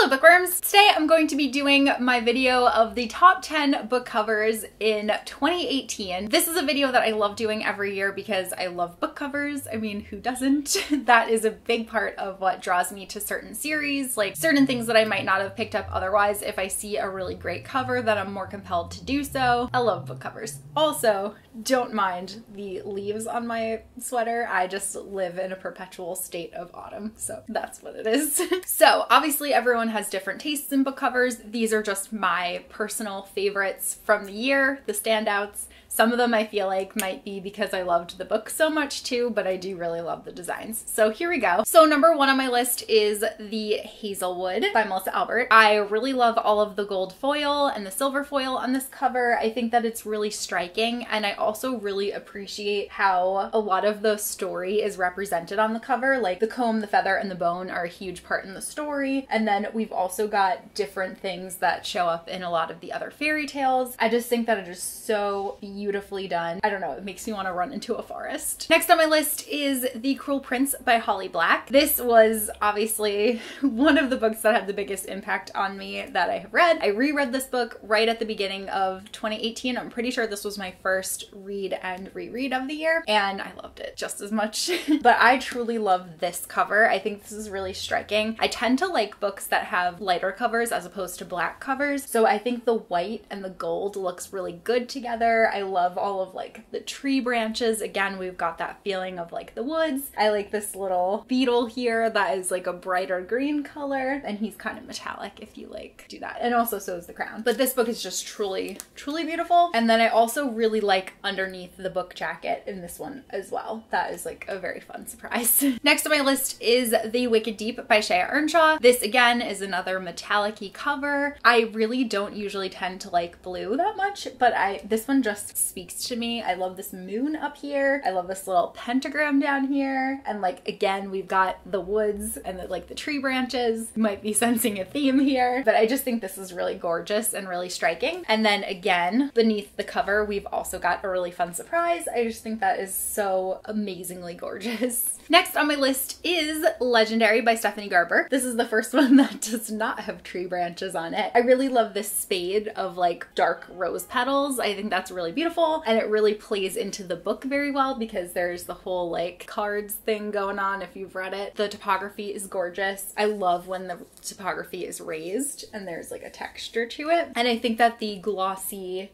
Hello bookworms! Today I'm going to be doing my video of the top 10 book covers in 2018. This is a video that I love doing every year because I love book covers. I mean, who doesn't? That is a big part of what draws me to certain series, like certain things that I might not have picked up otherwise. If I see a really great cover, then I'm more compelled to do so. I love book covers. Also, don't mind the leaves on my sweater. I just live in a perpetual state of autumn, so that's what it is. So obviously everyone has different tastes in book covers. These are just my personal favorites from the year, the standouts. Some of them I feel like might be because I loved the book so much too, but I do really love the designs. So here we go. So number one on my list is the Hazelwood by Melissa Albert. I really love all of the gold foil and the silver foil on this cover. I think that it's really striking, and I also really appreciate how a lot of the story is represented on the cover. Like the comb, the feather, and the bone are a huge part in the story, and then we've also got different things that show up in a lot of the other fairy tales. I just think that it is so beautifully done. I don't know, it makes me want to run into a forest. Next on my list is The Cruel Prince by Holly Black. This was obviously one of the books that had the biggest impact on me that I have read. I reread this book right at the beginning of 2018. I'm pretty sure this was my first read and reread of the year, and I loved it just as much. But I truly love this cover. I think this is really striking. I tend to like books that have lighter covers as opposed to black covers, so I think the white and the gold looks really good together. I love all of like the tree branches. Again, we've got that feeling of like the woods. I like this little beetle here that is like a brighter green color, and he's kind of metallic if you like do that. And also so is the crown. But this book is just truly, truly beautiful. And then I also really like underneath the book jacket in this one as well. That is like a very fun surprise. Next on my list is The Wicked Deep by Shea Earnshaw. This again is another metallic-y cover. I really don't usually tend to like blue that much, but this one just speaks to me. I love this moon up here. I love this little pentagram down here. And like, again, we've got the woods and the tree branches. You might be sensing a theme here, but I just think this is really gorgeous and really striking. And then again, beneath the cover, we've also got a really fun surprise. I just think that is so amazingly gorgeous. Next on my list is Legendary by Stephanie Garber. This is the first one that does not have tree branches on it. I really love this spade of like dark rose petals. I think that's really beautiful, and it really plays into the book very well because there's the whole like cards thing going on if you've read it. The topography is gorgeous. I love when the topography is raised and there's like a texture to it. And I think that the glossy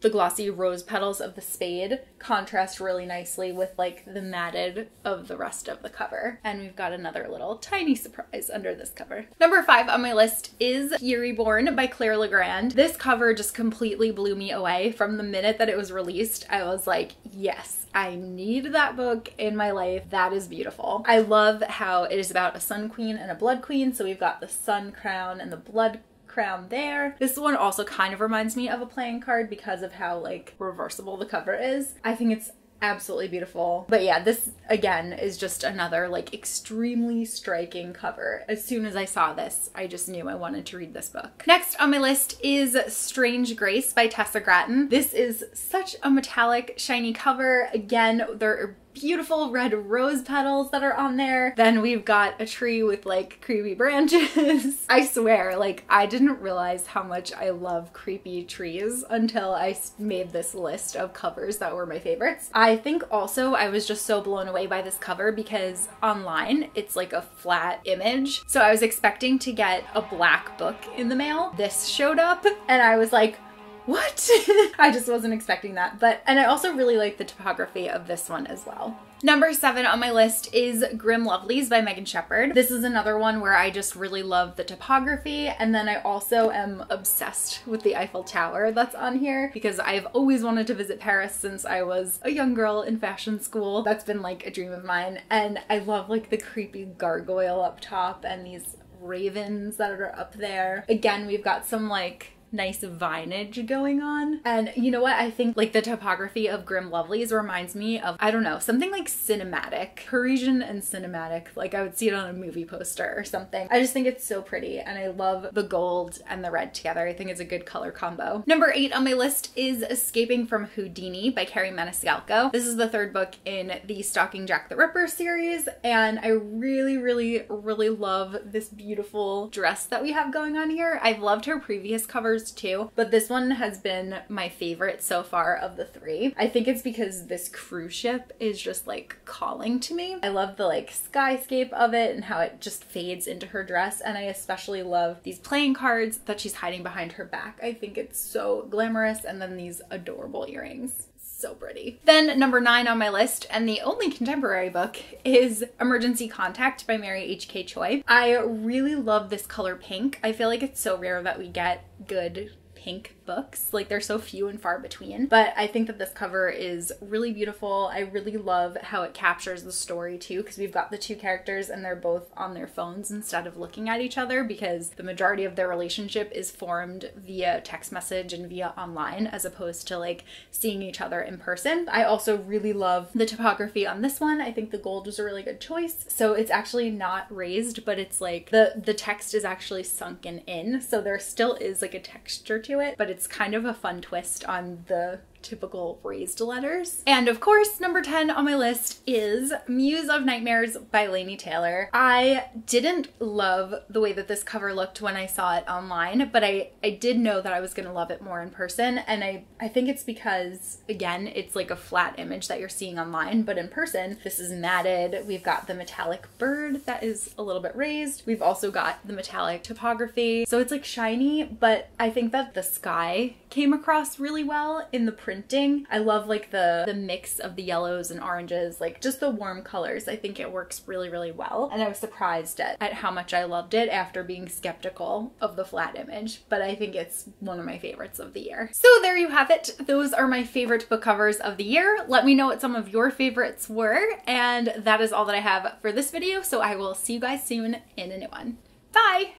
rose petals of the spade contrast really nicely with like the matted of the rest of the cover. And we've got another little tiny surprise under this cover. Number 5 on my list is Fury Born by Claire Legrand. This cover just completely blew me away. From the minute that it was released, I was like, yes, I need that book in my life. That is beautiful. I love how it is about a sun queen and a blood queen. So we've got the sun crown and the blood crown there. This one also kind of reminds me of a playing card because of how like reversible the cover is. I think it's absolutely beautiful. But yeah, this again is just another like extremely striking cover. As soon as I saw this, I just knew I wanted to read this book. Next on my list is Strange Grace by Tessa Gratton. This is such a metallic, shiny cover. Again, there are beautiful red rose petals that are on there. Then we've got a tree with like creepy branches. I swear, like I didn't realize how much I love creepy trees until I made this list of covers that were my favorites. I think also I was just so blown away by this cover because online it's like a flat image. So I was expecting to get a black book in the mail. This showed up and I was like, what? I just wasn't expecting that. And I also really like the topography of this one as well. Number 7 on my list is Grim Lovelies by Megan Shepherd. This is another one where I just really love the topography, and then I also am obsessed with the Eiffel Tower that's on here because I've always wanted to visit Paris since I was a young girl in fashion school. That's been like a dream of mine, and I love like the creepy gargoyle up top and these ravens that are up there. Again, we've got some like nice vinage going on. And you know what? I think like the typography of Grim Lovelies reminds me of, I don't know, something like cinematic, Parisian and cinematic. Like I would see it on a movie poster or something. I just think it's so pretty, and I love the gold and the red together. I think it's a good color combo. Number 8 on my list is Escaping from Houdini by Carrie Maniscalco. This is the third book in the Stalking Jack the Ripper series, and I really love this beautiful dress that we have going on here. I've loved her previous covers too, but this one has been my favorite so far of the 3. I think it's because this cruise ship is just like calling to me. I love the like skyscape of it and how it just fades into her dress, and I especially love these playing cards that she's hiding behind her back. I think it's so glamorous, and then these adorable earrings. So pretty. Then number 9 on my list, and the only contemporary book, is Emergency Contact by Mary H.K. Choi. I really love this color pink. I feel like it's so rare that we get good pink books. Like they're so few and far between, but I think that this cover is really beautiful. I really love how it captures the story too, because we've got the 2 characters and they're both on their phones instead of looking at each other, because the majority of their relationship is formed via text message and via online as opposed to like seeing each other in person. I also really love the typography on this one. I think the gold was a really good choice. So it's actually not raised, but it's like the text is actually sunken in, so there still is like a texture to it, but it's kind of a fun twist on the typical raised letters. And of course, number 10 on my list is Muse of Nightmares by Laini Taylor. I didn't love the way that this cover looked when I saw it online, but I did know that I was gonna love it more in person, and I think it's because, again, it's like a flat image that you're seeing online, but in person, this is matted. We've got the metallic bird that is a little bit raised. We've also got the metallic typography. So it's like shiny, but I think that the sky came across really well in the printing. I love like the mix of the yellows and oranges, like just the warm colors. I think it works really well. And I was surprised at how much I loved it after being skeptical of the flat image, but I think it's one of my favorites of the year. So there you have it. Those are my favorite book covers of the year. Let me know what some of your favorites were. And that is all that I have for this video. So I will see you guys soon in a new one. Bye!